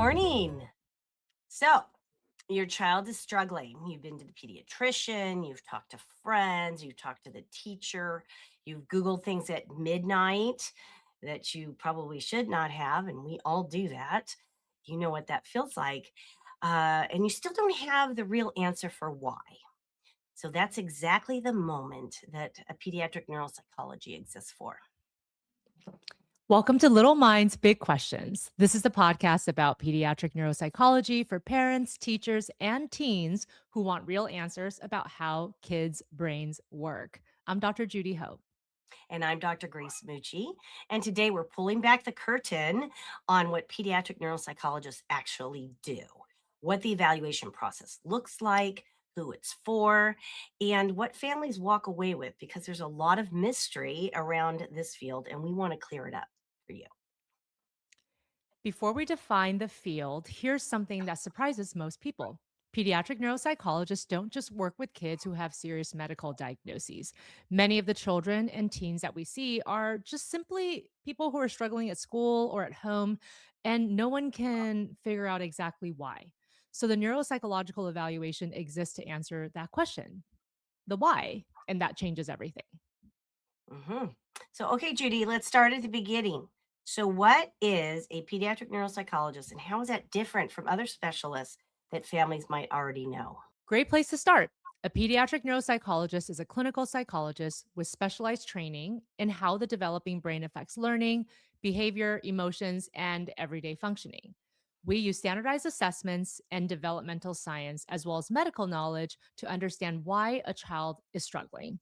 morning. So, your child is struggling. You've been to the pediatrician, you've talked to friends, you've talked to the teacher, you've Googled things at midnight that you probably should not have, and we all do that. You know what that feels like. And you still don't have the real answer for why. So, that's exactly the moment that a pediatric neuropsychology exists for. Welcome to Little Minds, Big Questions. This is the podcast about pediatric neuropsychology for parents, teachers, and teens who want real answers about how kids' brains work. I'm Dr. Judy Ho. And I'm Dr. Grace Mucci. And today we're pulling back the curtain on what pediatric neuropsychologists actually do, what the evaluation process looks like, who it's for, and what families walk away with, because there's a lot of mystery around this field, and we want to clear it up for you. Before we define the field, here's something that surprises most people. Pediatric neuropsychologists don't just work with kids who have serious medical diagnoses. Many of the children and teens that we see are just simply people who are struggling at school or at home, and no one can figure out exactly why. So the neuropsychological evaluation exists to answer that question, the why, and that changes everything. hmm So, okay, Judy, let's start at the beginning. So, what is a pediatric neuropsychologist, and how is that different from other specialists that families might already know? Great place to start. A pediatric neuropsychologist is a clinical psychologist with specialized training in how the developing brain affects learning, behavior, emotions, and everyday functioning. We use standardized assessments and developmental science, as well as medical knowledge, to understand why a child is struggling.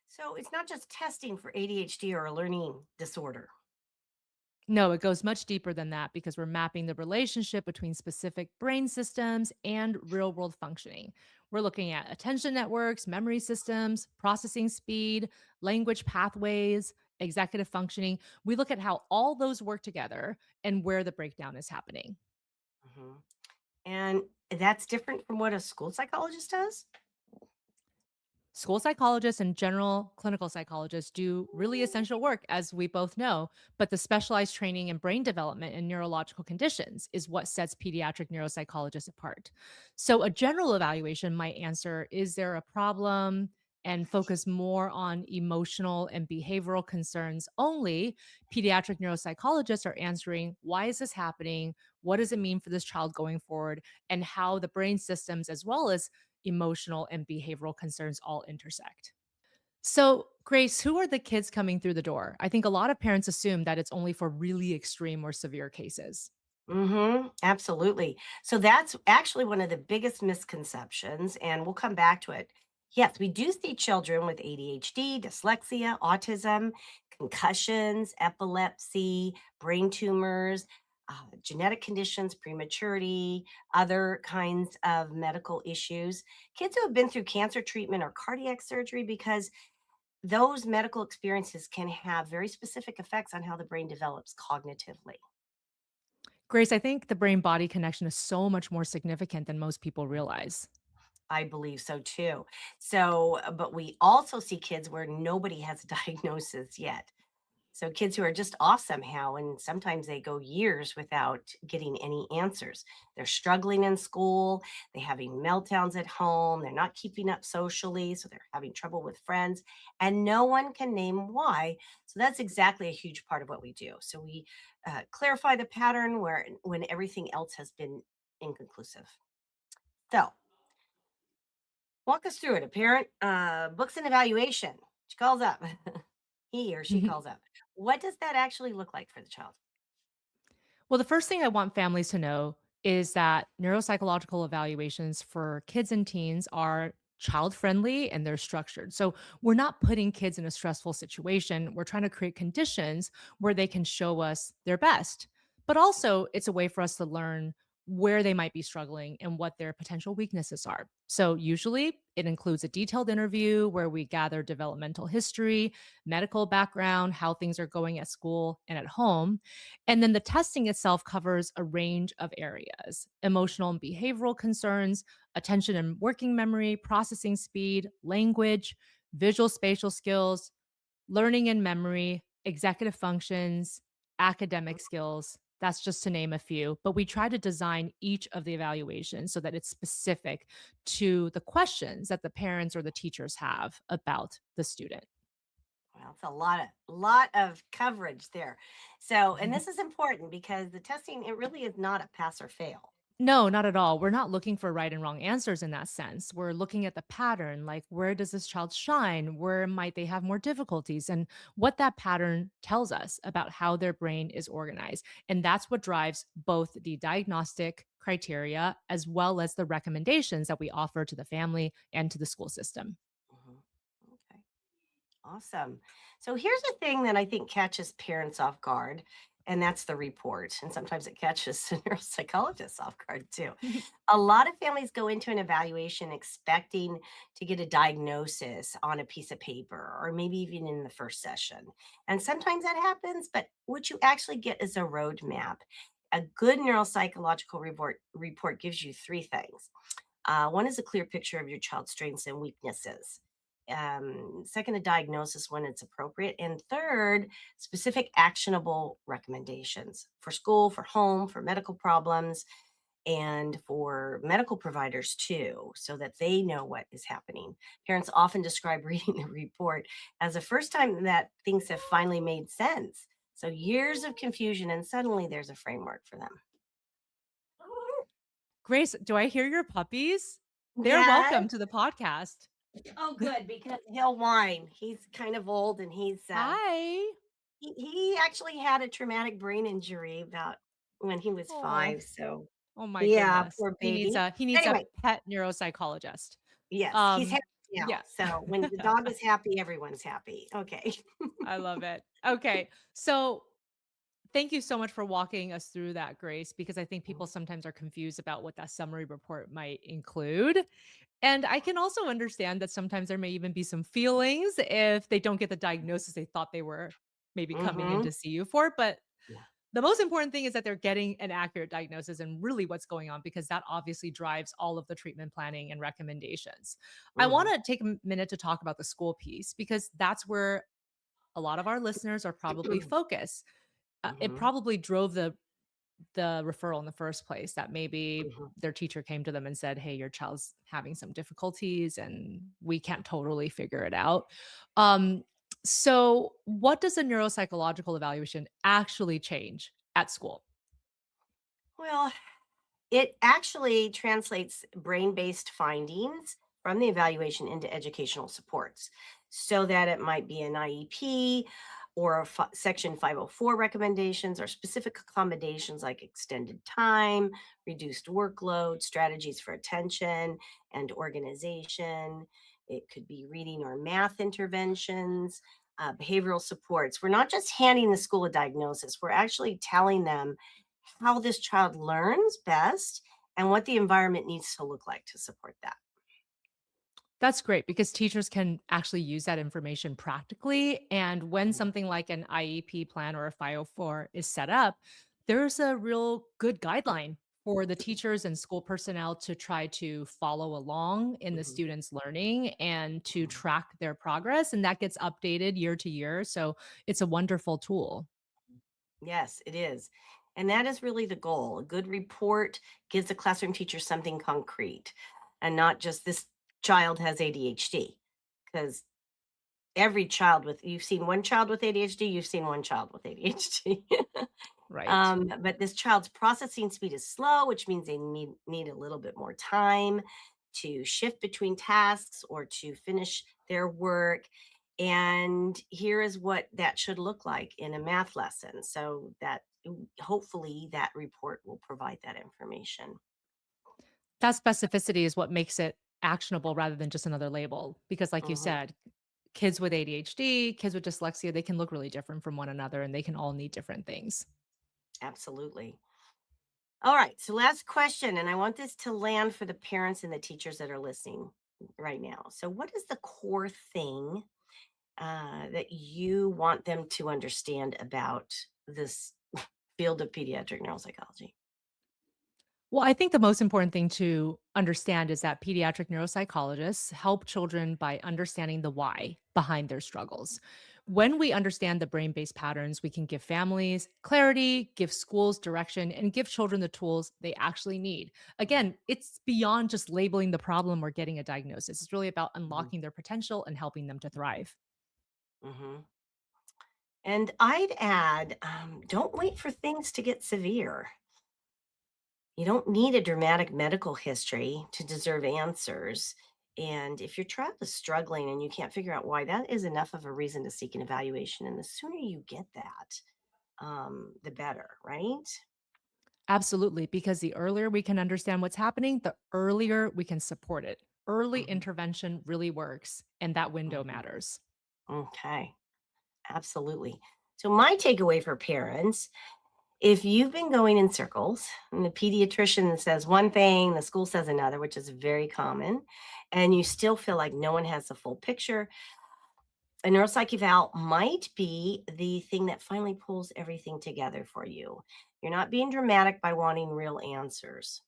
So it's not just testing for ADHD or a learning disorder. No, it goes much deeper than that because we're mapping the relationship between specific brain systems and real world functioning. We're looking at attention networks, memory systems, processing speed, language pathways, executive functioning. We look at how all those work together and where the breakdown is happening. Mhm. And that's different from what a school psychologist does? School psychologists and general clinical psychologists do really essential work, as we both know, but the specialized training in brain development and neurological conditions is what sets pediatric neuropsychologists apart. So, a general evaluation might answer, is there a problem? And focus more on emotional and behavioral concerns only. Pediatric neuropsychologists are answering, why is this happening? What does it mean for this child going forward? And how the brain systems, as well as emotional and behavioral concerns all intersect. So, Grace, who are the kids coming through the door? I think a lot of parents assume that it's only for really extreme or severe cases. Absolutely. So that's actually one of the biggest misconceptions, and we'll come back to it. Yes, we do see children with ADHD, dyslexia, autism, concussions, epilepsy, brain tumors, genetic conditions, prematurity, other kinds of medical issues. Kids who have been through cancer treatment or cardiac surgery, because those medical experiences can have very specific effects on how the brain develops cognitively. Grace, I think the brain body connection is so much more significant than most people realize. I believe so too. So, but we also see kids where nobody has a diagnosis yet. So, kids who are just off somehow, and sometimes they go years without getting any answers. They're struggling in school, they're having meltdowns at home, they're not keeping up socially, so they're having trouble with friends, and no one can name why. So, that's exactly a huge part of what we do. So, we clarify the pattern where when everything else has been inconclusive. So, walk us through it. A parent books an evaluation. She calls up. He or she calls up. What does that actually look like for the child? Well, the first thing I want families to know is that neuropsychological evaluations for kids and teens are child friendly and they're structured. So we're not putting kids in a stressful situation. We're trying to create conditions where they can show us their best. But also, it's a way for us to learn where they might be struggling and what their potential weaknesses are. So, usually, it includes a detailed interview where we gather developmental history, medical background, how things are going at school and at home, and then the testing itself covers a range of areas: emotional and behavioral concerns, attention and working memory, processing speed, language, visual spatial skills, learning and memory, executive functions, academic skills. That's just to name a few, but we try to design each of the evaluations so that it's specific to the questions that the parents or the teachers have about the student. Well, it's a lot of coverage there. So, and this is important because the testing, it really is not a pass or fail. No, not at all. We're not looking for right and wrong answers in that sense. We're looking at the pattern, like where does this child shine? Where might they have more difficulties? And what that pattern tells us about how their brain is organized. And that's what drives both the diagnostic criteria as well as the recommendations that we offer to the family and to the school system. Mhm. Okay. Awesome. So here's a thing that I think catches parents off guard, and that's the report. And sometimes it catches the neuropsychologists off guard too. A lot of families go into an evaluation expecting to get a diagnosis on a piece of paper or maybe even in the first session. And sometimes that happens, but what you actually get is a roadmap. A good neuropsychological report gives you three things. One is a clear picture of your child's strengths and weaknesses. Second, a diagnosis when it's appropriate. And third, specific actionable recommendations for school, for home, for medical problems, and for medical providers too, so that they know what is happening. Parents often describe reading the report as the first time that things have finally made sense. So years of confusion, and suddenly there's a framework for them. Grace, do I hear your puppies? They're welcome Yes. to the podcast. Oh, good, because he'll whine. He's kind of old and Hi. he actually had a traumatic brain injury about when he was Oh, 5. So oh my yeah, goodness. poor He needs baby. a Anyway, pet neuropsychologist. yes, he's Um, happy now. yeah. So when the dog is happy, everyone's happy. Okay. I love it. Okay. So thank you so much for walking us through that, Grace, because I think people Mhm, sometimes are confused about what that summary report might include. And I can also understand that sometimes there may even be some feelings if they don't get the diagnosis they thought they were maybe coming in mhm. to see you for. But Yeah. the most important thing is that they're getting an accurate diagnosis and really what's going on, because that obviously drives all of the treatment planning and recommendations. I want Mhm, to take a minute to talk about the school piece because that's where a lot of our listeners are probably focused. It mhm, probably drove the referral in the first place, that maybe mhm. their teacher came to them and said, "Hey, your child's having some difficulties and we can't totally figure it out." Um, so what does a neuropsychological evaluation actually change at school? Well, it actually translates brain-based findings from the evaluation into educational supports so that it might be an IEP or Section 504 recommendations or specific accommodations like extended time, reduced workload, strategies for attention and organization. It could be reading or math interventions, behavioral supports. We're not just handing the school a diagnosis, we're actually telling them how this child learns best and what the environment needs to look like to support that. That's great because teachers can actually use that information practically. And when Mhm, something like an IEP plan or a 504 is set up, there's a real good guideline for the teachers and school personnel to try to follow along in the mhm, students' learning and to mhm. track their progress. And that gets updated year to year. So it's a wonderful tool. Yes, it is. And that is really the goal. A good report gives the classroom teacher something concrete and not just this child has ADHD. Because every child with, you've seen one child with ADHD, you've seen one child with ADHD. Right. But this child's processing speed is slow, which means they need a little bit more time to shift between tasks or to finish their work. And here is what that should look like in a math lesson. So that hopefully that report will provide that information. That specificity is what makes it actionable rather than just another label. Because, like you Mhm, said, kids with ADHD, kids with dyslexia, they can look really different from one another and they can all need different things. absolutely. All right. So, last question, and I want this to land for the parents and the teachers that are listening right now. So, what is the core thing that you want them to understand about this field of pediatric neuropsychology? Well, I think the most important thing to understand is that pediatric neuropsychologists help children by understanding the why behind their struggles. When we understand the brain based patterns, we can give families clarity, give schools direction, and give children the tools they actually need. Again, it's beyond just labeling the problem or getting a diagnosis. It's really about Mhm. unlocking their potential and helping them to thrive. Mhm. And I'd add, don't wait for things to get severe. You don't need a dramatic medical history to deserve answers. And if your child is struggling and you can't figure out why, that is enough of a reason to seek an evaluation. And the sooner you get that, the better, right? Absolutely, because the earlier we can understand what's happening, the earlier we can support it. Early Hmm. intervention really works, and that window Hmm. matters. Okay, absolutely. So, my takeaway for parents, if you've been going in circles and the pediatrician says one thing, the school says another, which is very common, and you still feel like no one has the full picture, a neuropsych eval might be the thing that finally pulls everything together for you. You're not being dramatic by wanting real answers.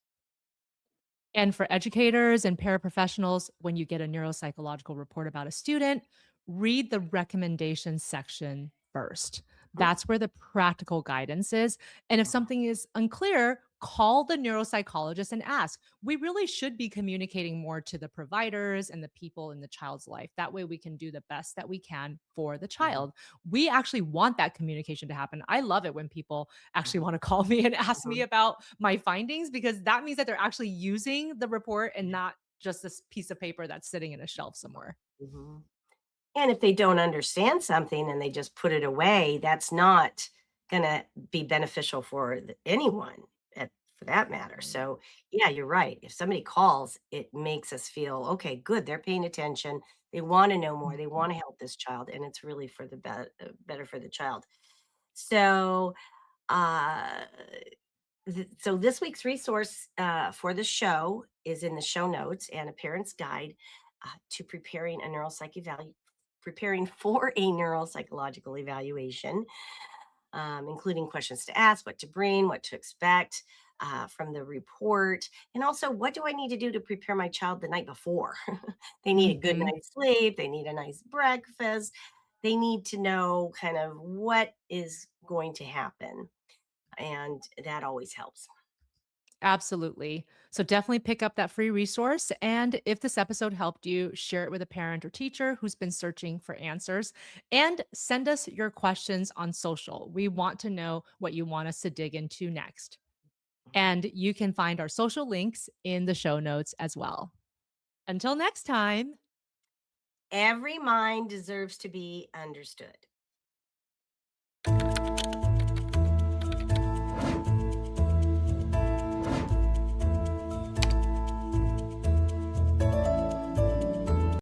And for educators and paraprofessionals, when you get a neuropsychological report about a student, read the recommendations section first. Mm, That's where the practical guidance is. And if mhm, something is unclear, call the neuropsychologist and ask. We really should be communicating more to the providers and the people in the child's life. That way, we can do the best that we can for the mhm, child. We actually want that communication to happen. I love it when people actually mhm, want to call me and ask me mhm. about my findings because that means that they're actually using the report and Yeah. not just this piece of paper that's sitting in a shelf somewhere. Mhm. And if they don't understand something and they just put it away, that's not gonna be beneficial for anyone for that matter. Mhm. So, yeah, you're right. If somebody calls, it makes us feel, okay, good. They're paying attention. They want to know more. They Mhm. want to help this child, and it's really for the better for the child. So, uh, so this week's resource for the show is in the show notes and a parent's guide to preparing for a neuropsychological evaluation, including questions to ask, what to bring, what to expect from the report, and also what do I need to do to prepare my child the night before? They need a good Mhm. night's sleep. They need a nice breakfast. They need to know kind of what is going to happen, and that always helps. Absolutely. So definitely pick up that free resource. And if this episode helped you, share it with a parent or teacher who's been searching for answers and send us your questions on social. We want to know what you want us to dig into next. Mhm. And you can find our social links in the show notes as well. Until next time. Every mind deserves to be understood.